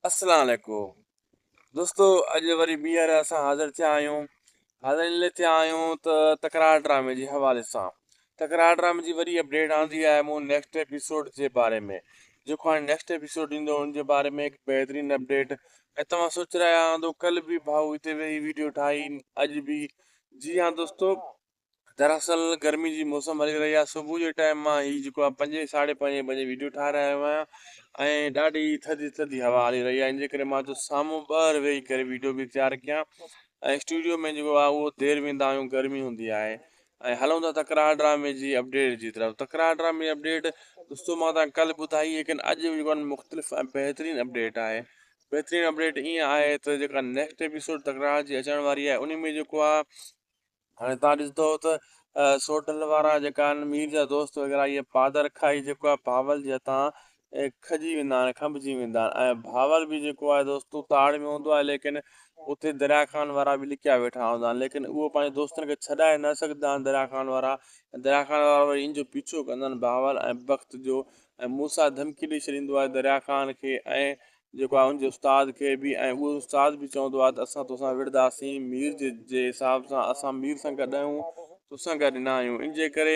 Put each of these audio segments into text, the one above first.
अस्सलाम वालेकुम दोस्तों। अॼु वरी ॿीहर असां हाज़िर थिया आहियूं। हाज़िर इन लाइ थिया आहियूं त तकरार ड्रामे जे हवाले सां। तकरार ड्रामे जी वरी अपडेट आंदी आहे मूं नेक्स्ट एपिसोड जे बारे में। जेको हाणे नेक्स्ट एपिसोड ईंदो उन जे बारे में हिकु बहितरीनु अपडेट। ऐं तव्हां सोचे रहिया हूंदो कल्ह बि भाऊ हिते वेही वीडियो ठाही, अॼु बि। जी हाँ दोस्तों, दरअसल गर्मी जी मौसम हली रही आहे। सुबुह जे टाइम मां ही जेको आहे 5 साढे 5 बजे वीडियो ठाहे रहियो आहियां ऐं ॾाढी थधी थधी हवा हली रही आहे। इन जे करे मां चयो साम्हूं ॿाहिरि वेही करे वीडियो बि तयारु कयां। ऐं स्टूडियो में जेको आहे उहो देरि वेंदा आहियूं, गर्मी हूंदी आहे। ऐं हलूं था तकरार ड्रामे जी अपडेट जी तरफ़। तकरार ड्रामे जी अपडेट दोस्तों मां तव्हां कल्ह ॿुधाई, लेकिन अॼु जेको आहे मुख़्तलिफ़ ऐं बहितरीनु अपडेट आहे। बहितरीनु अपडेट ईअं आहे त जेका नेक्स्ट एपिसोड तकरार जी अचण वारी आहे उन में जेको आहे, हाणे तव्हां ॾिसंदो त सोटल वारा जेका आहिनि, मीर जा दोस्त वग़ैरह, इहे पादर खाई जेको आहे भावल जे हथां खजी वेंदा आहिनि, खंभिजी वेंदा आहिनि। ऐं भावल बि जेको आहे दोस्तो ताड़ में हूंदो आहे, लेकिन उते दरिया खान वारा बि लिकिया वेठा हूंदा आहिनि, लेकिन उहो पंहिंजे दोस्तनि खे छॾाए न सघंदा आहिनि दरिया खान वारा। दरिया खान वारा वरी इन जो पीछो कंदा आहिनि भावल ऐं बख़्त जो। ऐं मूंसां धमकी ॾेई छॾींदो आहे दरिया खान खे ऐं जेको आहे उनजे उस्ताद खे बि। ऐं उहो उस्ताद बि चवंदो आहे त असां तोसां विढ़ंदासीं, मीर जे हिसाब सां असां मीर सां गॾु आहियूं, तोसां गॾु न आहियूं। इन जे करे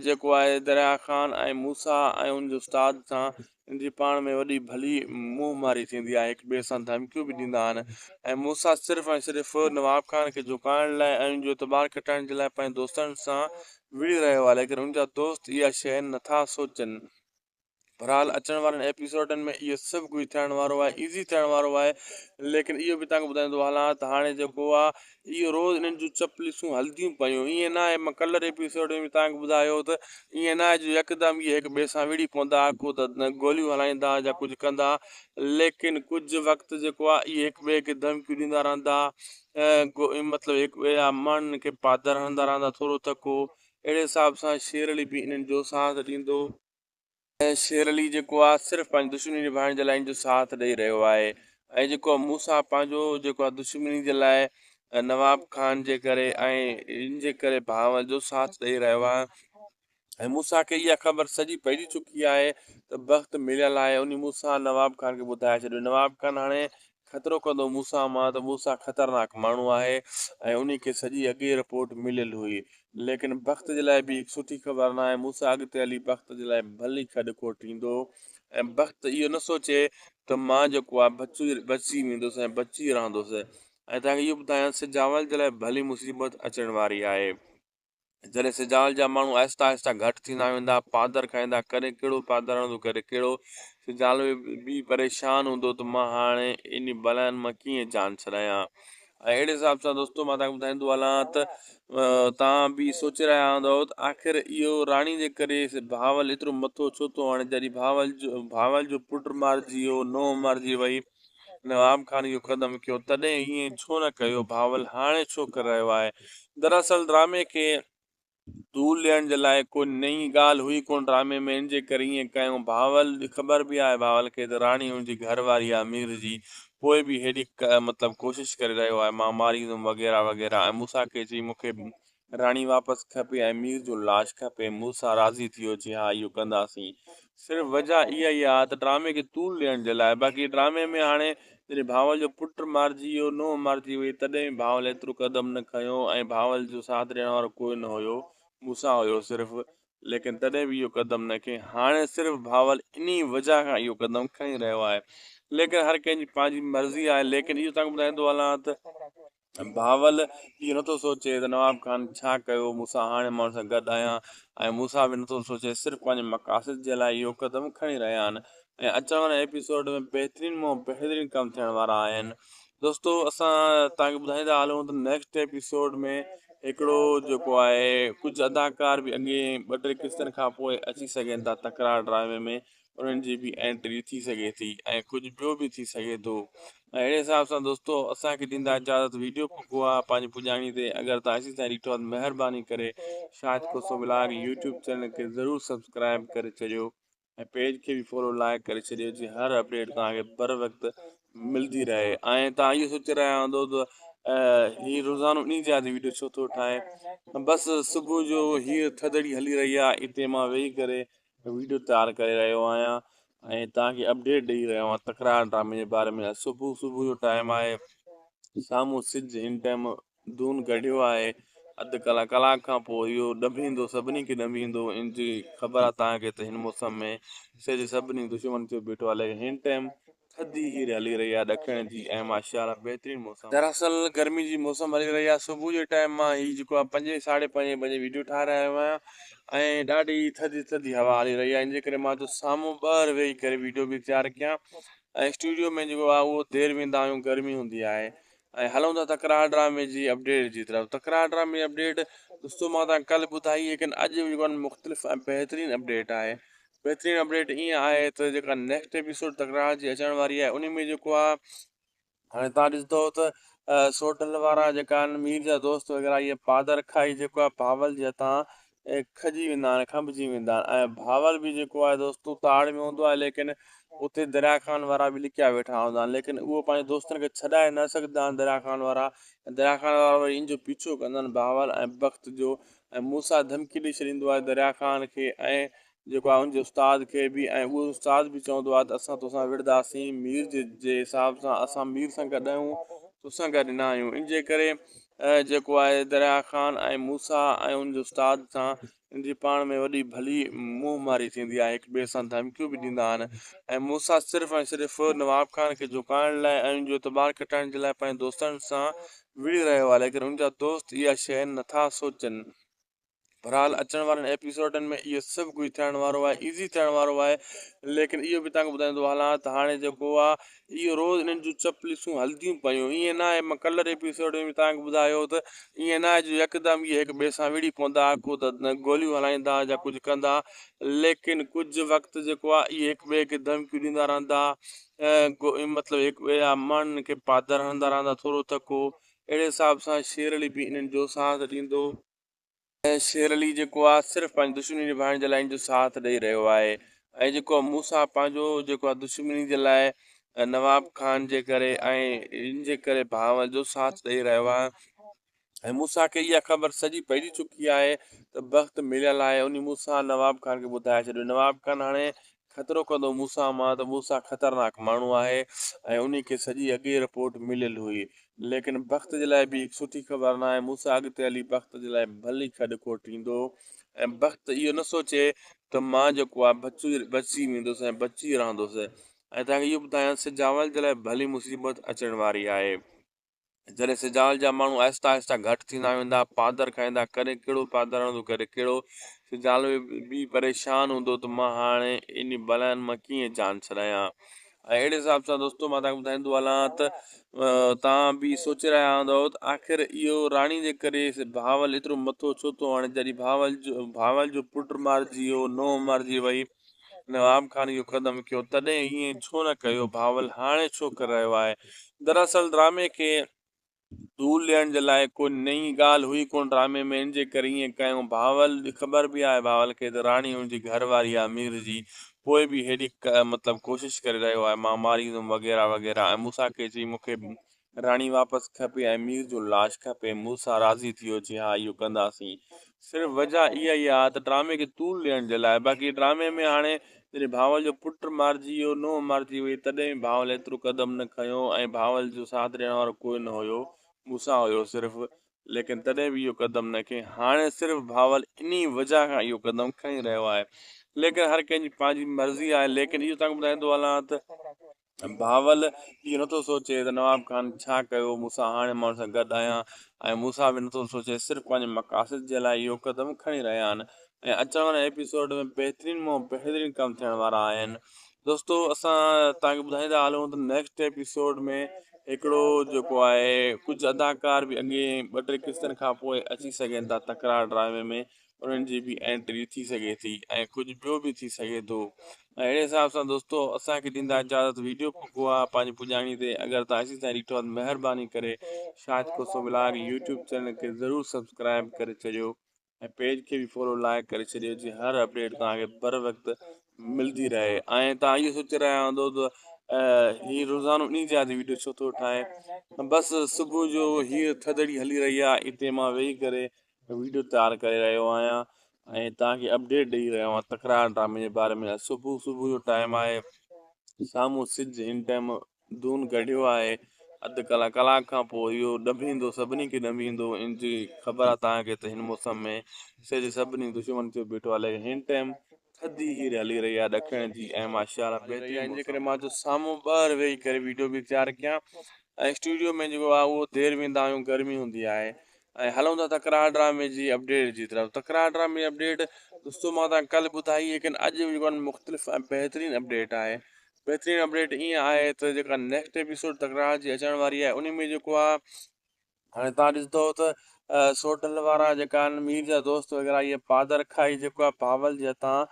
जेको आहे दरिया खान ऐं मूसा ऐं उनजे उस्ताद सां इन जी पाण में वॾी भली मुंहुं मारी थींदी आहे, हिक ॿिए सां धमकियूं बि ॾींदा आहिनि। ऐं मूसा सिर्फ़ु ऐं सिर्फ़ु नवाब खान खे झुकाइण लाइ ऐं उनजो एतबार खटाइण जे लाइ पंहिंजे दोस्तनि सां विढ़ी रहियो आहे, लेकिन उनजा दोस्त इहा शइ नथा सोचनि। बहरहाल अचण वारनि एपिसोडनि में इहो सभु कुझु थियण वारो आहे, ईज़ी थियण वारो आहे। लेकिन इहो बि तव्हांखे ॿुधाईंदो हलां त हाणे जेको आहे इहो रोज़ु इन्हनि जूं चपलिसूं हलंदियूं पियूं। ईअं न आहे, मां कलर एपिसोड में बि तव्हांखे ॿुधायो त ईअं न आहे जो यकदमि इहे हिक ॿिए सां विड़ी पवंदा, को त न गोलियूं हलाईंदा या कुझु कंदा। लेकिन कुझु वक़्तु जेको आहे इहे हिक ॿिए खे धमकियूं ॾींदा रहंदा। मतिलबु हिकु ॿिए जा माण्हुनि खे पादर हणंदा रहंदा थोरो तको। अहिड़े हिसाब सां शेर अली बि इन्हनि जो साथ ॾींदो। ऐं शेर अली जेको आहे सिर्फ़ु पंहिंजी दुश्मनी निभाइण जे लाइ इन जो साथ ॾेई रहियो आहे। ऐं जेको आहे मूंसां पंहिंजो जेको आहे दुश्मनी जे लाइ नवाब खान जे करे ऐं इन जे करे भाव जो साथ ॾेई रहियो आहे। ऐं मूंसा खे इहा ख़बर सॼी पइजी चुकी आहे त वक़्तु मिलियल आहे। उन मूंसा नवाब खान खे ॿुधाए छॾियो। नवाब खान हाणे ख़तरो कंदो मूंसा मां त मूंसा ख़तरनाक माण्हू आहे ऐं उन खे सॼी अॻे रिपोर्ट मिलियल हुई। लेकिन वक़्त जे लाइ बि हिकु सुठी ख़बर न आहे, मूंसा अॻिते हली वक़्त जे लाइ भली खॾु खोटींदो। ऐं वक़्तु इहो न सोचे त मां जेको आहे बची वेंदुसि ऐं बची रहंदुसि। ऐं तव्हांखे इहो ॿुधायां सिजावल जे लाइ भली मुसीबत अचण वारी आहे। जॾहिं सिजावल जा माण्हू आहिस्ता आहिस्ता घटि थींदा वेंदा, पादर खाईंदा, कॾहिं कहिड़ो पादर हणंदो, कॾहिं कहिड़ो, सिजावल बि परेशान हूंदो त मां हाणे इन बलाइनि मां कीअं जान छॾायां। ऐं अहिड़े हिसाब सां दोस्तो मां तव्हांखे ॿुधाईंदो हलां त तव्हां बि सोचे रहिया हूंदव त आख़िर इहो राणी जे करे भावल एतिरो मथो छो थो हाणे, जॾहिं भावल जो पुटु मारिजी वियो, नोंहुं मारिजी वई, नवाब खान इहो क़दम खयो, तॾहिं ईअं छो न कयो भावल, हाणे छो करे रहियो आहे। दरअसल ड्रामे खे तूल ॾियण जे लाइ कोई नई ॻाल्हि हुई कोन ड्रामे में, इन जे करे ईअं कयूं। भावल ख़बर बि आहे भावल खे त राणी हुनजी घरवारी आहे मीर जी, पोइ बि हेॾी मतिलबु कोशिशि करे रहियो आहे मां मारींदुमि वग़ैरह वग़ैरह। ऐं मूंसा खे चई मूंखे राणी वापसि खपे ऐं मीर जो लाश खपे। मूंसा राज़ी थी वियो, चई हा इहो कंदासीं। सिर्फ़ु वजह इहा ई आहे त ड्रामे खे तूल ॾियण जे लाइ। बाक़ी ड्रामे में हाणे जॾहिं भावल जो पुटु मारिजी वियो, नोंहुं मारिजी वई, तॾहिं भावल एतिरो क़दम न खयो ऐं भावल जो साथ ॾियण वारो कोई न हुयो, मूंसा हुयो सिर्फ़ु। लेकिन तॾहिं बि इहो क़दम न खईं। हाणे सिर्फ़ु भावल इन वजह खां इहो क़दम खणी रहियो आहे। लेकिन हर कंहिंजी पंहिंजी मर्ज़ी आहे। लेकिन इहो तव्हांखे ॿुधाईंदो हलां त भावल इहो नथो सोचे त नवाब खान छा कयो मूंसां, हाणे मां हुन सां गॾु आहियां। ऐं मूंसा बि नथो सोचे, सिर्फ़ु पंहिंजे मक़ासिद जे लाइ इहो क़दम खणी रहिया आहिनि। ऐं अचण वारे एपिसोड में बहितरीनु मां बहितरीनु कमु थियण वारा आहिनि। दोस्तो असां तव्हांखे ॿुधाईंदा हलूं त नेक्स्ट एपिसोड में हिकिड़ो जेको आहे, कुझु अदाकार बि अॻे 2-3 किस्तनि खां पोइ अची सघनि था तकरार ड्रामे में, उन्हनि जी बि एंट्री थी सघे थी ऐं कुझु ॿियो बि थी सघे थो। ऐं अहिड़े हिसाब सां दोस्तो असांखे ॾींदा इजाज़त। वीडियो पोइ आहे पंहिंजी पुॼाणी ते, अगरि तव्हां अची ताईं ॾिठो आहे त महिरबानी करे शायदि कोसो ब्लॉग यूट्यूब चैनल खे ज़रूरु सब्सक्राइब करे छॾियो ऐं पेज खे बि फॉलो लाइक करे छॾियो, जीअं हर अपडेट तव्हांखे बर वक़्तु मिलंदी रहे। ऐं तव्हां इहो सोचे रहिया हूंदो त हीअ रोज़ानो इन जा वीडियो छो थो ठाहे। बसि सुबुह जो हीअ थदड़ी हली रही आहे, हिते मां वेही करे वीडियो तयारु करे रहियो आहियां। ऐं तव्हांखे अपडेट ॾेई रहियो आहियां तकरार ड्रामे जे बारे में। सुबुह सुबुह जो टाइम आहे, साम्हूं सिज इन टाइम दून कढियो आहे। अधु कलाक खां पोइ इहो ॾंभींदो, सभिनी खे ॾंभींदो। इन जी ख़बर आहे तव्हांखे त हिन मौसम में सिज सभिनी दुश्मन थियो बीठो आहे, लेकिन हिन टाइम थधी हीर हली रही आहे ॾखिण जी, ऐं माशाअल्लाह बहितरीनु मौसम। दरअसल गर्मी जी मौसम हली रही आहे। सुबुह जे टाइम मां हीउ जेको आहे 5 साढे 5 बजे वीडियो ठाहे रहियो आहियां, ऐं ॾाढी थधी थधी हवा हली रही आहे। इन जे करे मां चयो साम्हूं ॿाहिरि वेही करे वीडियो बि तयारु कयां, ऐं स्टूडियो में जेको आहे उहो देरि वेंदा आहियूं, गर्मी हूंदी आहे। ऐं हलूं था तकरार ड्रामे जी अपडेट जी तरफ़। तकरार ड्रामे जी अपडेट दोस्तो मां तव्हांखे कल्ह ॿुधाई, लेकिन अॼु जेको आहे मुख़्तलिफ़ ऐं बहितरीनु अपडेट आहे। बहितरीनु अपडेट ईअं आहे त जेका नेक्स्ट एपिसोड तकरार जी अचण वारी आहे, उन में जेको आहे हाणे तव्हां ॾिसंदव त सोटल वारा जेका आहिनि, मीर जा दोस्त वग़ैरह, इहे पादर खाई जेको आहे भावल जे हथां खजी वेंदा आहिनि, खंभिजी वेंदा आहिनि। ऐं भावल बि जेको आहे दोस्तो ताड़ में हूंदो आहे, लेकिन उते दरिया खान वारा बि लिकिया वेठा हूंदा आहिनि, लेकिन उहो पंहिंजे दोस्तनि खे छॾाए न सघंदा आहिनि दरिया खान वारा। दरिया खान वारा वरी इन जो पीछो कंदा आहिनि भावल ऐं बख़्त जो। ऐं मूंसां धमकी ॾेई छॾींदो आहे दरिया खान खे, ऐं जेको आहे उनजे उस्ताद खे बि। ऐं उहो उस्ताद बि चवंदो आहे त असां तोसां विढ़ंदासीं, मीर जे हिसाब सां असां मीर सां गॾु आहियूं, तोसां गॾु न आहियूं। इन जे करे जेको आहे दरिया खान ऐं मूसा ऐं उनजे उस्ताद सां इन जी पाण में वॾी भली मुंहुं मारी थींदी आहे, हिक ॿिए सां धमकियूं बि ॾींदा आहिनि। ऐं मूसा सिर्फ़ु ऐं सिर्फ़ु नवाब खान खे झुकाइण लाइ ऐं उनजो एतबार खटाइण जे लाइ पंहिंजे दोस्तनि सां विढ़ी रहियो आहे, लेकिन उनजा दोस्त इहा शइ नथा सोचनि। बहरहाल अचण वारनि एपिसोडनि में इहो सभु कुझु थियण वारो आहे, ईज़ी थियण वारो आहे। लेकिन इहो बि तव्हांखे ॿुधाईंदो हलां त हाणे जेको आहे इहो रोज़ु इन्हनि जूं चपलीसूं हलंदियूं पियूं। ईअं न आहे, मां कल्ह एपिसोड में बि तव्हांखे ॿुधायो त ईअं न आहे जो यकदमि इहे हिक ॿिए सां विड़ी पवंदा, को त गोलियूं हलाईंदा या कुझु कंदा, लेकिन कुझु वक़्तु जेको आहे इहे हिक ॿिए खे धमकियूं ॾींदा रहंदा। मतिलबु हिक ॿिए जा माण्हुनि खे पादर हणंदा रहंदा थोरो थको। अहिड़े हिसाब सां शेर अली बि इन्हनि जो साथ ॾींदो, ऐं शेर अली जेको आहे सिर्फ़ु पंहिंजी दुश्मनी निभाइण जे लाइ इन जो साथ ॾेई रहियो आहे। ऐं जेको आहे मूसा पंहिंजो जेको आहे दुश्मनी जे लाइ नवाब खान जे करे ऐं इन जे करे भावल जो साथ ॾेई रहियो आहे। ऐं मूसा खे इहा ख़बर सॼी पइजी चुकी आहे त वक़्तु मिलियल आहे। उन मूसा नवाब खान खे ॿुधाए छॾियो। नवाब खान हाणे ख़तरो कंदो मूसा मां, त मूसा ख़तरनाक माण्हू आहे, ऐं उन खे सॼी अॻे रिपोर्ट मिलियल हुई। लेकिन वक़्त जे लाइ बि हिकु सुठी ख़बर न आहे, मूसा अॻिते हली वक़्त जे लाइ भली खॾु ईंदो। ऐं वक़्तु इहो न सोचे त मां जेको आहे बची वेंदुसि ऐं बची रहंदुसि। ऐं तव्हांखे इहो ॿुधायां, सिजावल जे लाइ भली मुसीबत अचण वारी आहे। जॾहिं सिजावल जा माण्हू आहिस्ता आहिस्ता घटि थींदा वेंदा, पादर खाईंदा, कॾहिं कहिड़ो पादर हणंदो, कॾहिं कहिड़ो, सिजावल बि परेशान हूंदो त मां हाणे इन बलाइनि मां कीअं जान छॾायां। ऐं अहिड़े हिसाब सां दोस्तो मां तव्हांखे ॿुधाईंदो हलां त तव्हां बि सोचे रहिया हूंदव त आख़िर इहो राणी जे करे भावल एतिरो मथो छो थो हाणे। जॾहिं भावल जो पुटु मारिजी वियो, नोंहुं मारिजी वई, नवाब खान इहो क़दम कयो, तॾहिं ईअं छो न कयो भावल, हाणे छो करे रहियो आहे। दरअसल ड्रामे खे तूल ॾियण जे लाइ कोई नई ॻाल्हि हुई कोन ड्रामे में, इन जे करे ईअं कयूं। भावल ख़बर बि आहे भावल खे त राणी हुनजी घरवारी आहे मीर जी, पोइ बि हेॾी मतिलबु कोशिशि करे रहियो आहे मां मारींदुमि वग़ैरह वग़ैरह। ऐं मूंसा खे चई मूंखे राणी वापसि खपे ऐं मीर जो लाश खपे। मूंसा राज़ी थी वियो, चई हा इहो कंदासीं। सिर्फ़ु वजह इहा ई आहे त ड्रामे खे तूल ॾियण जे लाइ। बाक़ी ड्रामे में हाणे जॾहिं भावल जो पुटु मारिजी वियो, नोंहुं मारिजी वई, तॾहिं बि भावल एतिरो क़दम न खयो, ऐं भावल जो साथ ॾियण वारो कोई न हुयो, मूंसा हुयो सिर्फ़ु। लेकिन तॾहिं बि इहो क़दम न खईं। हाणे सिर्फ़ु भावल इन वजह खां इहो क़दम खणी रहियो आहे। लेकिन हर कंहिंजी पंहिंजी मर्ज़ी आहे। लेकिन इहो तव्हांखे ॿुधाईंदो हलां त भावल इहो नथो सोचे त नवाब खान छा कयो मूंसां, हाणे मां हुन सां गॾु आहियां। ऐं मूंसा बि नथो सोचे, सिर्फ़ु पंहिंजे मक़ासिद जे लाइ इहो क़दम खणी रहिया आहिनि। ऐं अचण वारे एपिसोड में बहितरीनु मां बहितरीनु कमु थियण वारा आहिनि। दोस्तो असां तव्हांखे ॿुधाईंदा हलूं त नेक्स्ट एपिसोड में हिकिड़ो जेको आहे, कुझु अदाकार बि अॻे 2-3 किस्तनि खां पोइ अची सघनि था तकरार ड्रामे में, उन्हनि जी बि एंट्री थी सघे थी, ऐं कुझु ॿियो बि थी सघे थो। ऐं अहिड़े हिसाब सां दोस्तो असांखे ॾींदा इजाज़त। वीडियो पोइ आहे पंहिंजी पुॼाणी ते, अगरि तव्हां अची ताईं ॾिठो आहे त महिरबानी करे शाहिद कोसो ब्लॉग यूट्यूब चैनल खे ज़रूरु सब्सक्राइब करे छॾियो, ऐं पेज खे बि फॉलो लाइक करे छॾियो, जीअं हर अपडेट तव्हांखे बर वक़्तु मिलंदी रहे। ऐं तव्हां इहो सोचे रहिया हूंदो त हीअ रोज़ानो इन जा वीडियो छो थो ठाहे। बसि सुबुह जो हीअ थधिड़ी हली रही आहे, हिते मां वेही करे वीडियो तयारु करे रहियो आहियां। ऐं तव्हांखे अपडेट ॾेई रहियो आहियां तकरार ड्रामे जे बारे में। सुबुह सुबुह जो टाइम आहे, साम्हूं सिज इन टाइम दून कढियो आहे। अधु कलाक खां पोइ इहो ॾंभींदो, सभिनी खे ॾंभींदो। इन जी ख़बर आहे तव्हांखे त हिन मौसम में सिज सभिनी दुश्मन थियो बीठो आहे, लेकिन हिन टाइम थधी हीर हली रही आहे ॾखिण जी, ऐं माशाअल्लाह बहितरीन। इन जे करे मां चयो साम्हूं ॿाहिरि वेही करे वीडियो बि तयारु कयां, ऐं स्टूडियो में जेको आहे उहो देरि वेंदा आहियूं, गर्मी हूंदी आहे। ऐं हलूं था तकरार ड्रामे जी अपडेट जी तरफ़। तकरार ड्रामे जी अपडेट दोस्तों मां तव्हांखे कल्ह ॿुधाई, लेकिन अॼु जेको आहे मुख़्तलिफ़ ऐं बहितरीन अपडेट आहे। बहितरीन अपडेट ईअं आहे त जेका नेक्स्ट एपिसोड तकरार जी अचण वारी आहे, उन में जेको आहे हाणे तव्हां ॾिसंदो त सोटल वारा जेका आहिनि, मीर जा दोस्त वग़ैरह, इहे पादर खाई जेको आहे भावल जे हथां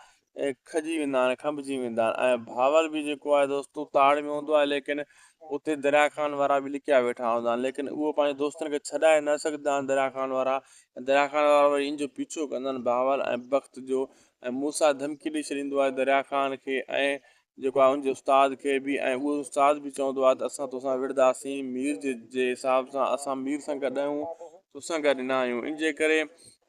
खजी वेंदा आहिनि, खंभिजी वेंदा आहिनि। ऐं भावल बि जेको आहे दोस्तो ताड़ में हूंदो आहे, लेकिन उते दरिया खान वारा बि लिकिया वेठा हूंदा आहिनि, लेकिन उहो पंहिंजे दोस्तनि खे छॾाए न सघंदा आहिनि दरिया खान वारा। दरिया खान वारा वरी इन जो पीछो कंदा आहिनि भावल ऐं बख़्त जो। ऐं मूंसां धमकी ॾेई छॾींदो आहे दरिया खान खे, ऐं जेको आहे उनजे उस्ताद खे बि। ऐं उहो उस्ताद बि चवंदो आहे त असां तोसां विढ़ंदासीं, मीर जे हिसाब सां असां मीर सां गॾु आहियूं, तोसां गॾु न आहियूं। इन जे करे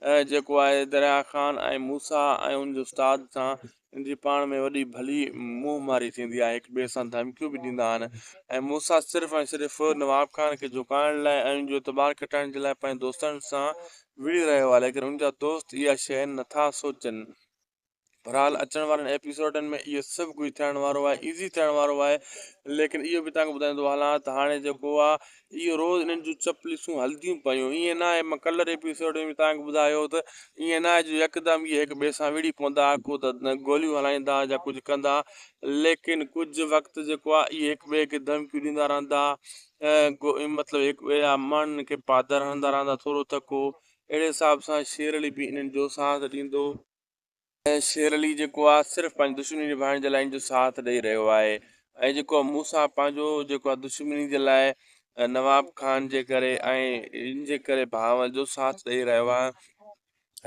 जेको आहे दरिया खान ऐं मूसा ऐं उनजे उस्ताद सां इन जी पाण में वॾी भली मुंहुं मारी थींदी आहे, हिक ॿिए सां धमकियूं बि ॾींदा आहिनि। ऐं मूसा सिर्फ़ु ऐं सिर्फ़ु नवाब खान खे झुकाइण लाइ ऐं उनजो एतबार खटाइण जे लाइ पंहिंजे दोस्तनि सां विढ़ी रहियो आहे, लेकिन उनजा दोस्त इहा शइ नथा सोचनि। बहरहाल अचण वारनि एपिसोडनि में इहो सभु कुझु थियण वारो आहे, ईज़ी थियण वारो आहे। लेकिन इहो बि तव्हांखे ॿुधाईंदो हलां त हाणे जेको आहे इहो रोज़ु इन्हनि जूं चपलीसूं हलंदियूं पियूं। ईअं न आहे, मां कलर एपिसोड में बि तव्हांखे ॿुधायो त ईअं न आहे जो यकदमि इहे हिक ॿिए सां विड़ी पवंदा, को त गोलियूं हलाईंदा या कुझु कंदा, लेकिन कुझु वक़्तु जेको आहे इहे हिक ॿिए खे धमकियूं ॾींदा रहंदा। मतिलबु हिक ॿिए जा माण्हुनि खे पादर हणंदा रहंदा थोरो तको। अहिड़े हिसाब सां शेरली बि इन्हनि जो साथ ॾींदो, ऐं शेरली जेको आहे सिर्फ़ु पंहिंजी दुश्मनी निभाइण जे लाइ इन जो साथ ॾेई रहियो आहे। ऐं जेको मूसा पंहिंजो जेको आहे दुश्मनी जे लाइ नवाब खान जे करे ऐं इन जे करे भावल जो साथ ॾेई रहियो आहे।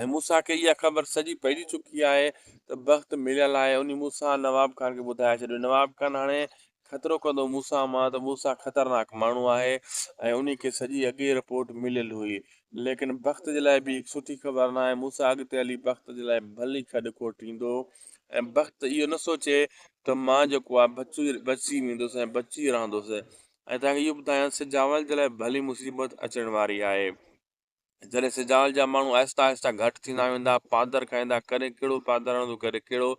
ऐं मूसा खे इहा ख़बर सॼी पइजी चुकी आहे त वक़्तु मिलियल आहे। उन मूसा नवाब खान खे ॿुधाए छॾियो। नवाब खान हाणे ख़तरो कंदो मूसा मां, त मूसा ख़तरनाक माण्हू आहे, ऐं उन खे सॼी अॻे रिपोर्ट मिलियल हुई। लेकिन वक़्त जे लाइ बि हिकु सुठी ख़बर न आहे, मूसा अॻिते हली वक़्त जे लाइ भली खॾु ॾींदो। ऐं वक़्तु इहो न सोचे त मां जेको आहे बची वेंदुसि ऐं बची रहंदुसि। ऐं तव्हांखे इहो ॿुधायां, सिजावल जे लाइ भली मुसीबत अचण वारी आहे। जॾहिं सिजावल जा माण्हू आहिस्ता आहिस्ता घटि थींदा वेंदा, पादर खाईंदा, करे कहिड़ो पादर हणंदो, करे कहिड़ो,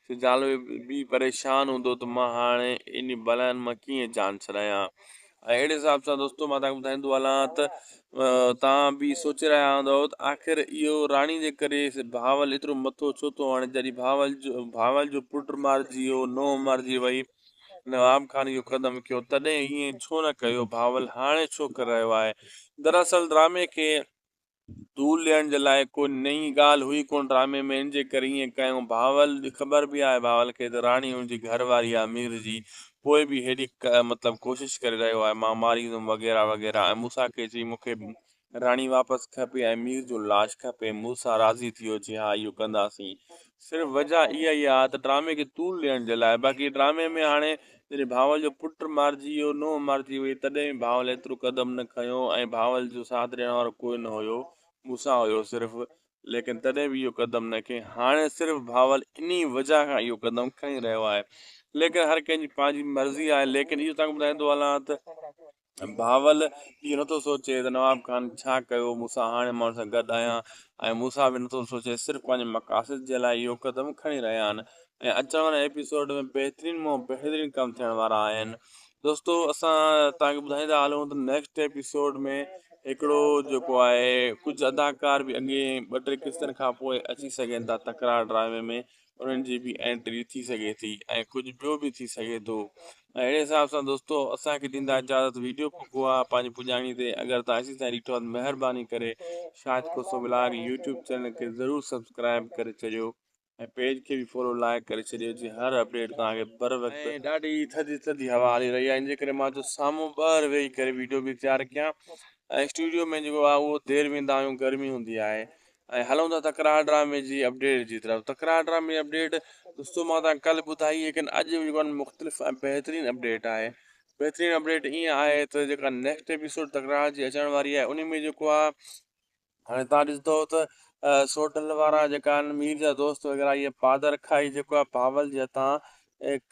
सिजावल बि परेशान हूंदो त मां हाणे इन बलाइनि मां कीअं जान छॾायां। ऐं अहिड़े हिसाब सां दोस्तो मां तव्हांखे ॿुधाईंदो हलां त तव्हां बि सोचे रहिया हूंदव त आख़िर इहो राणी जे करे भावल एतिरो मथो छो थो हाणे। जॾहिं भावल जो पुटु मारिजी वियो, नोंहुं मारिजी वई, नवाब खान इहो क़दम कयो, तॾहिं ईअं छो न कयो भावल, हाणे छो करे रहियो आहे। दरअसल ड्रामे खे तूल ॾियण जे लाइ कोई नई ॻाल्हि हुई कोन ड्रामे में, इन जे करे ईअं कयूं। भावल जी ख़बर बि आहे भावल खे त राणी हुनजी घरवारी आहे मीर जी, पोइ बि हेॾी मतिलबु कोशिशि करे रहियो आहे मां मारींदुमि वग़ैरह वग़ैरह। ऐं मूंसा खे चई मूंखे राणी वापसि खपे ऐं मीर जो लाश खपे। मूंसा राज़ी थी वियो, चई हा इहो कंदासीं। सिर्फ़ु वजह इहा ई आहे त ड्रामे खे तूल ॾियण जे लाइ। बाक़ी ड्रामे में हाणे जॾहिं भावल जो पुटु मारिजी वियो, नोंहुं मारिजी वई, तॾहिं भावल एतिरो क़दम न खयो, ऐं भावल जो साथ ॾियण वारो कोई न हुयो, मूंसा हुयो सिर्फ़ु। लेकिन तॾहिं बि इहो क़दम न खईं। हाणे सिर्फ़ु भावल इन वजह खां इहो क़दम खणी रहियो आहे। लेकिन हर कंहिंजी पंहिंजी मर्ज़ी आहे। लेकिन इहो तव्हांखे ॿुधाईंदो हलां त भावल इहो नथो सोचे त नवाब खान छा कयो मूंसां, हाणे मां हुन सां गॾु आहियां। ऐं मूंसा बि नथो सोचे, सिर्फ़ु पंहिंजे मक़ासिद जे लाइ इहो क़दम खणी रहिया आहिनि। ऐं अचण वारे एपिसोड में बहितरीन मां बहितरीन कमु थियण वारा आहिनि। दोस्तो असां तव्हांखे ॿुधाईंदा हलूं त नेक्स्ट एपिसोड में हिकिड़ो जेको आहे, कुझु अदाकार बि अॻे 2-3 किस्तनि खां पोइ अची सघनि था तकरार ड्रामे में, उन्हनि जी बि एंट्री थी सघे थी, ऐं कुझु ॿियो बि थी सघे थो। ऐं अहिड़े हिसाब सां दोस्तो असांखे ॾींदा इजाज़त। वीडियो पोइ आहे पंहिंजी पुॼाणी ते, अगरि तव्हां असीं ताईं ॾिठो आहे त महिरबानी करे शाद कोसो ब्लॉग यूट्यूब चैनल खे ज़रूरु सब्सक्राइब करे छॾियो, ऐं पेज खे बि फॉलो लाइक करे छॾियो, जीअं हर अपडेट तव्हांखे बर वक़्तु। ॾाढी थधी थधी हवा हली रही आहे, इन जे करे मां चयो साम्हूं ॿाहिरि वेही करे वीडियो बि तयारु कयां। ऐं स्टूडियो में जेको आहे उहो देरि वेंदा आहियूं, गर्मी हूंदी आहे। ऐं हलूं था तकरार ड्रामे जी अपडेट जी तरफ़। तकरार ड्रामे जी अपडेट दोस्तो मां तव्हांखे कल्ह ॿुधाई, लेकिन अॼु जेको आहे मुख़्तलिफ़ ऐं बहितरीन अपडेट आहे। बहितरीन अपडेट ईअं आहे त जेका नेक्स्ट एपिसोड तकरार जी अचण वारी आहे, उन में जेको आहे हाणे तव्हां ॾिसंदव त सोटल वारा जेका आहिनि मीर जा दोस्त वग़ैरह इहे पादर खाई जेको आहे भावल जे हितां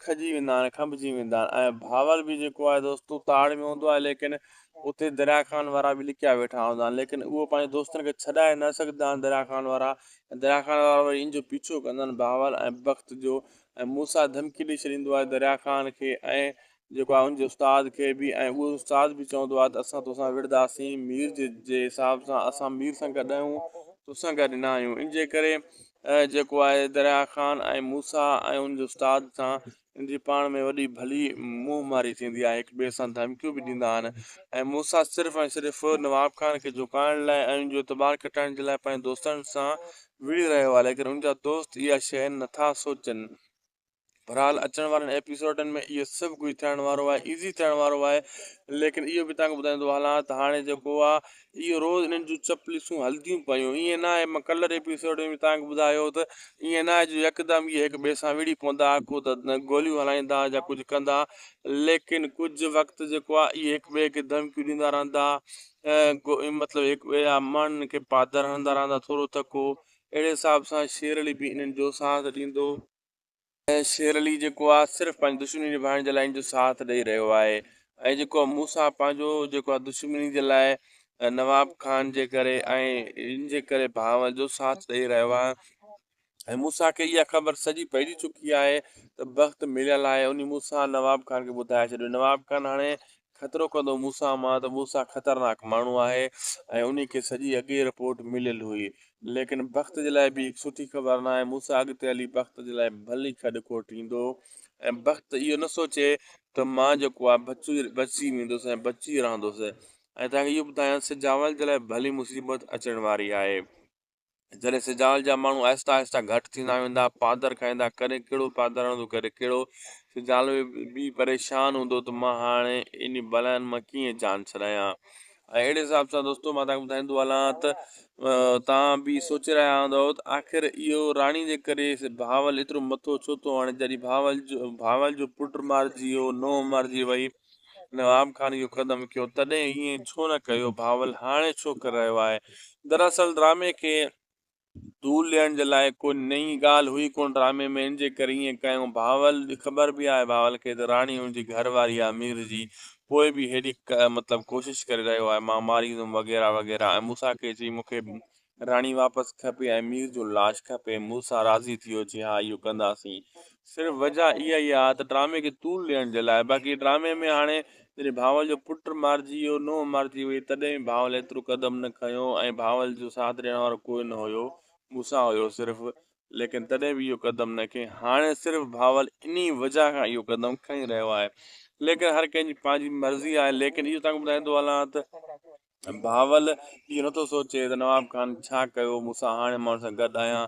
खजी वेंदा आहिनि खंभिजी वेंदा आहिनि ऐं भावल बि जेको आहे दोस्तो ताड़ में हूंदो आहे लेकिन उते दरिया खान वारा बि लिकिया वेठा हूंदा आहिनि लेकिन उहो पंहिंजे दोस्तनि खे छॾाए न सघंदा आहिनि दरिया खान वारा वरी इन जो पीछो कंदा आहिनि भावल ऐं बख़्त जो ऐं मूंसां धमकी ॾेई छॾींदो आहे दरिया खान खे ऐं जेको आहे उनजे उस्ताद खे बि ऐं उहो उस्ताद बि चवंदो आहे त असां तोसां विढ़ंदासीं मीर जे हिसाब सां असां मीर सां गॾु आहियूं तोसां गॾु न आहियूं इन जे करे जेको आहे दरिया ख़ान ऐं मूसा ऐं उनजे उस्ताद सां इन जी पाण में वॾी भली मुंहुं मारी थींदी आहे हिक ॿिए सां धमकियूं बि ॾींदा आहिनि ऐं मूसा सिर्फ़ु ऐं सिर्फ़ु नवाब खान खे झुकाइण लाइ ऐं उनजो एतबार खटाइण जे लाइ पंहिंजे दोस्तनि सां विड़ी रहियो आहे लेकिन उनजा दोस्त इहा शइ नथा सोचनि बहरहाल अचण वारनि एपिसोडनि में इहो सभु कुझु थियण वारो आहे ईज़ी थियण वारो आहे लेकिन इहो बि तव्हांखे ॿुधाईंदो हलां त हाणे जेको आहे इहो रोज़ु इन्हनि जूं चपलिसूं हलंदियूं पियूं ईअं न आहे मां कलर एपिसोड में बि तव्हांखे ॿुधायो त ईअं न आहे जो यकदमि इहे हिक ॿिए सां विड़ी पवंदा को त गोलियूं हलाईंदा या कुझु कंदा लेकिन कुझु वक़्तु जेको आहे इहे हिक ॿिए खे धमकियूं ॾींदा रहंदा मतिलबु हिक ॿिए जा माण्हुनि खे पादर हणंदा रहंदा थोरो थको अहिड़े हिसाब सां शेरली बि इन्हनि जो साथ ॾींदो ऐं शेरली जेको आहे सिर्फ़ु पंहिंजी दुश्मनी निभाइण जे लाइ इन जो साथ ॾेई रहियो आहे ऐं जेको आहे मूंसां पंहिंजो जेको आहे दुश्मनी जे लाइ नवाब खान जे करे ऐं इन जे करे भावल जो साथ ॾेई रहियो आहे ऐं मूंसा खे इहा ख़बर सॼी पइजी चुकी आहे त वक़्तु मिलियल आहे उन मूंसां नवाब खान खे ॿुधाए छॾियो नवाब खान हाणे ख़तरो कंदो मूंसां मां त मूंसां ख़तरनाक माण्हू आहे ऐं उन खे सॼी अॻे रिपोर्ट मिलियल हुई लेकिन वक़्त जे लाइ बि हिकु सुठी ख़बर न आहे मूंसां अॻिते हली वक़्त जे लाइ भली खॾिखोट ईंदो ऐं वक़्तु इहो न सोचे त मां जेको आहे बची वेंदुसि ऐं बची रहंदुसि ऐं तव्हांखे इहो ॿुधायां सिजावल जे लाइ भली मुसीबत अचण वारी आहे जॾहिं सिजावल जा माण्हू आहिस्ता आहिस्ता घटि थींदा वेंदा पादर खाईंदा कॾहिं कहिड़ो पादर हणंदो कॾहिं कहिड़ो सिजावल बि परेशान हूंदो त मां हाणे इन बलाइनि मां कीअं जान छॾायां ऐं अहिड़े हिसाब सां दोस्तो मां तव्हांखे ॿुधाईंदो हलां त तव्हां बि सोचे रहिया हूंदव त आख़िर इहो राणी जे करे भावल एतिरो मथो छो थो हाणे जॾहिं भावल जो पुटु मारिजी वियो नोह मारिजी वई नवाब खान इहो क़दम कयो तॾहिं ईअं छो न कयो भावल हाणे छो करे रहियो आहे दरअसल ड्रामे खे तूल ॾियण जे लाइ कोई नई ॻाल्हि हुई कोन ड्रामे में इन जे करे ईअं कयूं भावल ख़बर बि आहे भावल खे त राणी हुनजी घरवारी आहे मीर जी पोइ बि हेॾी मतिलबु कोशिशि करे रहियो आहे मां मारींदुमि वग़ैरह वग़ैरह ऐं मूंसां खे चई मूंखे राणी वापसि खपे ऐं मीर जो लाश खपे मूंसां राज़ी थी वियो चई हा इहो कंदासीं सिर्फ़ु वजह इहा ई आहे त ड्रामे खे तूल ॾियण जे लाइ बाक़ी ड्रामे में हाणे जॾहिं भावल जो पुटु मारिजी वियो नोह मारिजी वई तॾहिं भावल एतिरो क़दम न खयो ऐं भावल जो साथ ॾियण वारो कोई न हुयो मूंसां हुयो सिर्फ़ु लेकिन तॾहिं बि इहो क़दम न खईं हाणे सिर्फ़ु भावल इन वजह खां इहो क़दम खणी रहियो आहे लेकिन हर कंहिंजी पंहिंजी मर्ज़ी आहे लेकिन इहो तव्हांखे ॿुधाईंदो हलां त भावल इहो नथो सोचे त नवाब खान छा कयो मूंसां हाणे मां हुन सां गॾु आहियां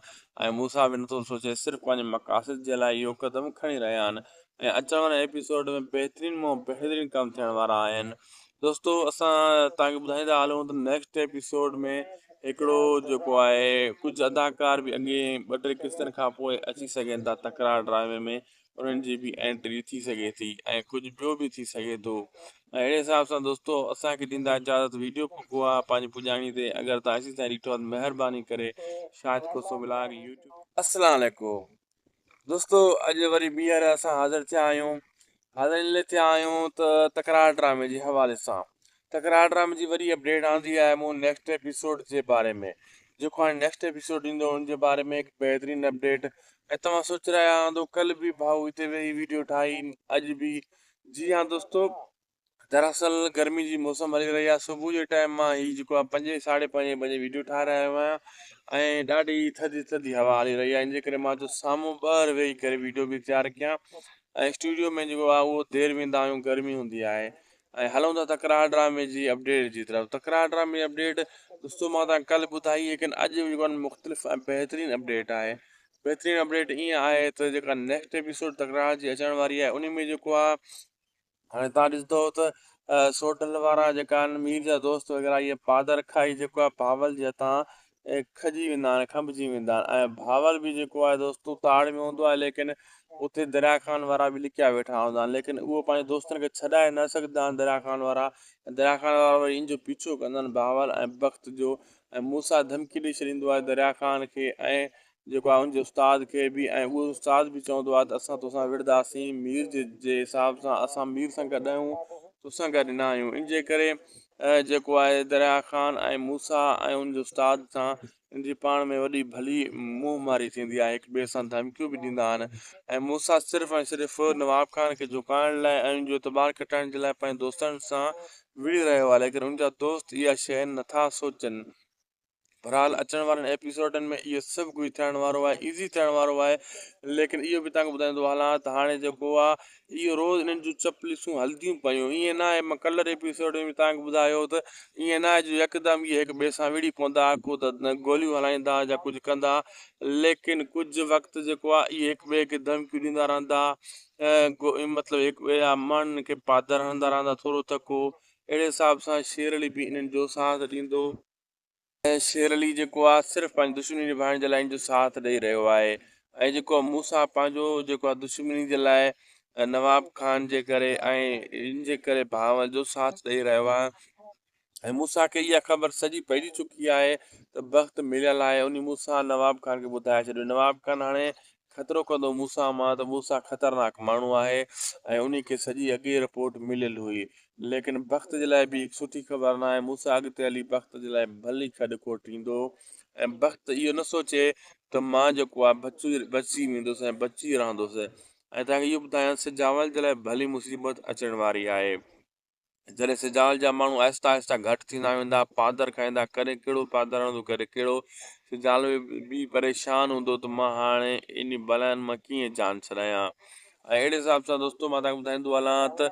ऐं मूंसां बि नथो सोचे सिर्फ़ु पंहिंजे मक़ासिद जे लाइ इहो क़दम खणी रहिया आहिनि ऐं अचण वारे एपिसोड में बहितरीन मां बहितरीन कम थियण वारा आहिनि दोस्तो असां तव्हांखे ॿुधाईंदा हलूं त नेक्स्ट एपिसोड में हिकिड़ो जेको आहे कुझु अदाकार बि अॻे 2-3 किस्तनि खां पोइ अची सघनि था तकरार ड्रामे में उन्हनि जी बि एंट्री थी सघे थी ऐं कुझु ॿियो बि थी सघे थो ऐं अहिड़े हिसाब सां दोस्तो असांखे ॾींदा इजाज़त वीडियो पोइ आहे पंहिंजी पुॼाणी ते अगरि तव्हां अची ताईं ॾिठो आहे त महिरबानी करे शायदि को सो मिलाग यूट्यूब अस्सलाम वालेकुम दोस्तो अॼु वरी ॿीहर असां हाज़िर थिया आहियूं हाज़िर इन लाइ थिया आहियूं त तकरार ड्रामे जे हवाले सां तकरार ड्रामे जी वरी अपडेट आंदी आहे मूं नेक्स्ट एपिसोड जे बारे में जेको हाणे नेक्स्ट एपिसोड ईंदो हुनजे बारे में हिकु बहितरीनु अपडेट ऐं तव्हां सोचे रहिया हूंदो कल्ह बि भाऊ हिते वेही वीडियो ठाही अॼु बि जी हाँ दोस्तो दरअसल गर्मी जी मौसम हली रही आहे सुबुह जे टाइम मां हीअ जेको आहे 5-5:30 बजे वीडियो ठाहे रहियो आहियां ऐं ॾाढी थधी थधी हवा हली रही आहे इन जे करे मां चयो साम्हूं ॿाहिरि वेही करे वीडियो बि तयारु कयां ऐं स्टूडियो में जेको आहे उहो देरि वेंदा आहियूं गर्मी हूंदी आहे ऐं हलूं था तकरार ड्रामे जी अपडेट जी तरफ़ तकरार ड्रामे जी अपडेट दोस्तो मां तव्हां कल्ह ॿुधाई लेकिन अॼु जेको आहे मुख़्तलिफ़ ऐं बहितरीनु अपडेट आहे बहितरीनु अपडेट ईअं आहे त जेका नेक्स्ट एपिसोड तकरार जी अचण वारी आहे उन में जेको आहे हाणे तव्हां ॾिसंदो त सोटल वारा जेका आहिनि मीर जा दोस्त वग़ैरह इहे पादर खाई जेको आहे भावल जे हितां खजी वेंदा आहिनि खंभिजी वेंदा आहिनि ऐं भावल बि जेको आहे दोस्तो ताड़ में हूंदो आहे लेकिन उते दरिया खान वारा बि लिकिया वेठा हूंदा आहिनि, लेकिन उहो पंहिंजे दोस्तनि खे छॾाए न सघंदा आहिनि दरिया खान वारा। दरिया खान वारा वरी इन जो पीछो कंदा आहिनि बावल ऐं बख़्त जो। ऐं मूंसां धमकी ॾेई छॾींदो आहे दरिया खान खे ऐं जेको आहे हुनजे उस्ताद खे बि, ऐं उहो उस्ताद बि चवंदो आहे त असां तोसां विढ़ंदासीं मीर जे हिसाब सां, असां मीर सां गॾु आहियूं, तोसां गॾु न आहियूं। इन जे करे जेको आहे दरिया खान ऐं मूसा ऐं हुनजे उस्ताद सां इन जी पाण में वॾी भली मुंहुं मारी थींदी आहे, हिक ॿिए सां धमकियूं बि ॾींदा आहिनि। ऐं मूसा सिर्फ़ु ऐं सिर्फ़ु नवाब खान खे झुकाइण लाइ ऐं हुनजो एतबार खटाइण जे लाइ पंहिंजे दोस्तनि सां विढ़ी रहियो आहे, लेकिन हुनजा दोस्त इहा शइ नथा सोचनि। बहरहाल अचण वारनि एपिसोडनि में इहो सभु कुझु थियण वारो आहे, ईज़ी थियण वारो आहे। लेकिन इहो बि तव्हांखे ॿुधाईंदो हलां त हाणे जेको आहे इहो रोज़ु इन्हनि जूं चपलिसूं हलंदियूं पियूं। ईअं न आहे, मां कलर एपिसोड में बि तव्हांखे ॿुधायो त ईअं न आहे जो यकदमि इहे हिक ॿिए सां विड़ी पवंदा, को त गोलियूं हलाईंदा या कुझु कंदा, लेकिन कुझु वक़्तु जेको आहे इहे हिक ॿिए खे धमकियूं ॾींदा रहंदा, मतिलबु हिक ॿिए जा मन खे पाधर हणंदा रहंदा थोरो तको। अहिड़े हिसाब सां शेरली बि इन्हनि जो साथ ॾींदो, ऐं शेरली जेको आहे सिर्फ़ु पंहिंजी दुश्मनी निभाइण जे लाइ इन जो साथ ॾेई रहियो आहे। ऐं जेको मूसा पंहिंजो जेको आहे दुश्मनी जे लाइ नवाब खान जे करे ऐं इन जे करे भाउ जो साथ ॾेई रहियो आहे। ऐं मूसा खे इहा ख़बर सॼी पइजी चुकी आहे त वक़्तु मिलियल आहे। उन मूसा नवाब खान खे ॿुधाए छॾियो। नवाब खान हाणे ख़तरो कंदो मूसा मां त मूसा ख़तरनाक माण्हू आहे, ऐं उन खे सॼी अॻे रिपोर्ट मिलियल हुई। लेकिन वक़्त जे लाइ बि हिकु सुठी ख़बर न आहे, मूसा अॻिते हली वक़्त जे लाइ भली खॾु खोटींदो, ऐं वक़्तु इहो न सोचे त मां जेको आहे बची वेंदुसि ऐं बची रहंदुसि। ऐं तव्हांखे इहो ॿुधायां सिजावल जे लाइ भली मुसीबत अचण वारी आहे। जॾहिं सिजावल जा माण्हू आहिस्ता आहिस्ता घटि थींदा वेंदा, पादर खाईंदा, करे कहिड़ो पादर हणंदो, करे कहिड़ो, सिजावल बि परेशान हूंदो त मां हाणे इन बलाइनि मां कीअं जान छॾायां। ऐं अहिड़े हिसाब सां दोस्तो मां तव्हांखे ॿुधाईंदो हलां त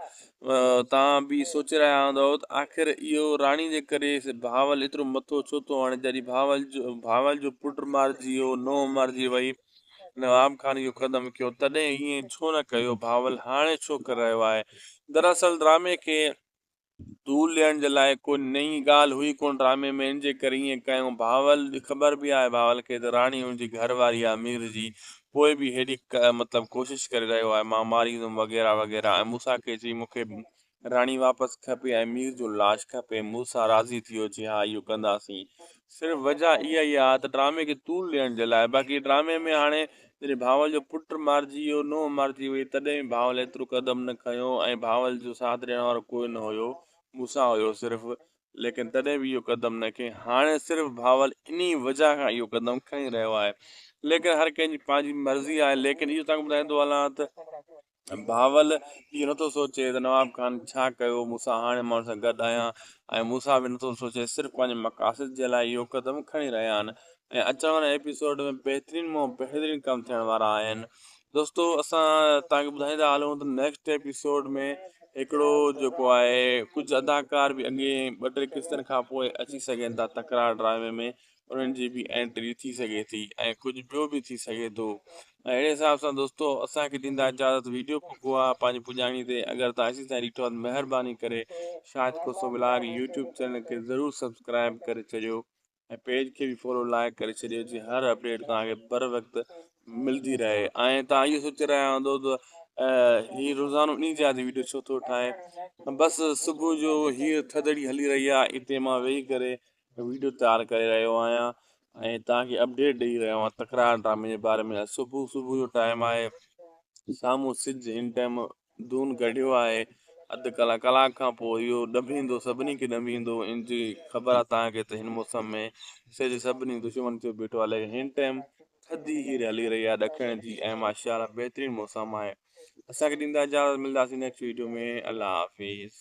तव्हां बि सोचे रहिया हूंदव त आख़िर इहो राणी जे करे भावल एतिरो मथो छो थो हाणे, जॾहिं भावल जो पुटु मारिजी वियो, नोंहुं मारिजी वई, नवाब खान इहो क़दम कयो, तॾहिं ईअं छो न कयो भावल हाणे छो करे रहियो आहे। दरअसल ड्रामे खे तूल ॾियण जे लाइ कोई नई ॻाल्हि हुई कोन ड्रामे में, इन जे करे ईअं कयूं। भावल ख़बर बि आहे भावल खे त राणी हुनजी घरवारी आहे मीर जी, पोइ बि हेॾी मतिलबु कोशिशि करे रहियो आहे मां मारींदुमि वग़ैरह वग़ैरह। ऐं मूंसा खे चई मूंखे राणी वापसि खपे ऐं मीर जो लाश खपे। मूंसा राज़ी थी वियो, चई हा इहो कंदासीं। सिर्फ़ु वजह इहा ई आहे त ड्रामे खे तूल ॾियण जे लाइ। बाक़ी ड्रामे में हाणे जॾहिं भावल जो पुटु मारिजी वियो, नोंहुं मारिजी वई, तॾहिं बि भावल एतिरो क़दम न खयो, ऐं भावल जो साथ ॾियण वारो कोई न हुयो, मूंसा हुयो सिर्फ़ु। लेकिन तॾहिं बि इहो क़दम न खईं। हाणे सिर्फ़ु भावल इन वजह खां इहो क़दम खणी रहियो आहे। लेकिन हर कंहिंजी पंहिंजी मर्ज़ी आहे। लेकिन इहो तव्हांखे ॿुधाईंदो हलां त भावल इहो नथो सोचे त नवाब खान छा कयो, मूंसां हाणे मां हुन सां गॾु आहियां, ऐं मूंसा बि नथो सोचे, सिर्फ़ु पंहिंजे मक़ासिद जे लाइ इहो क़दम खणी रहिया आहिनि। ऐं अचण वारे एपिसोड में बहितरीन मां बहितरीन कम थियण वारा आहिनि। दोस्तो असां तव्हांखे ॿुधाईंदा हलूं त नेक्स्ट एपिसोड में हिकिड़ो जेको आहे कुझु अदाकार बि अॻे 2-3 किस्तनि खां पोइ अची सघनि था तकरार ड्रामे में, उन्हनि जी बि एंट्री थी सघे थी, ऐं कुझु ॿियो बि थी सघे थो। ऐं अहिड़े हिसाब सां दोस्तो असांखे ॾींदा इजाज़त, वीडियो पोइ आहे पंहिंजी पुॼाणी ते। अगरि तव्हां असीं ताईं ॾिठो आहे त महिरबानी करे शाहिद खुसरो ब्लॉग यूट्यूब चैनल खे ज़रूरु सब्सक्राइब करे छॾियो, ऐं पेज खे बि फॉलो लाइक करे छॾियो, जीअं हर अपडेट तव्हांखे बर वक़्तु मिलंदी रहे। ऐं तव्हां इहो सोचे रहिया हूंदो त हीअ रोज़ानो इन जा वीडियो छो थो ठाहे, बसि सुबुह जो हीअ थदड़ी हली रही आहे, हिते मां वेही करे वीडियो तयारु करे रहियो आहियां ऐं तव्हांखे अपडेट ॾेई रहियो आहियां तकरार ड्रामे जे बारे में। सुबुह जो टाइम आहे, साम्हूं सिज इन टाइम दून कढियो आहे, अधु कलाक खां पोइ इहो ॾमींदो, सभिनी खे ॾमींदो। इन जी ख़बर आहे तव्हांखे त हिन मौसम में सिज सभिनी दुश्मन थियो बीठो आहे, लेकिन हिन टाइम थधी हीअ हली रही आहे ॾखिण जी, ऐं माशाअल्लाह बहितरीनु मौसम आहे। असांखे ॾींदा इजाज़त, मिलंदासीं नेक्स्ट वीडियो में। अलाह हाफ़िज़।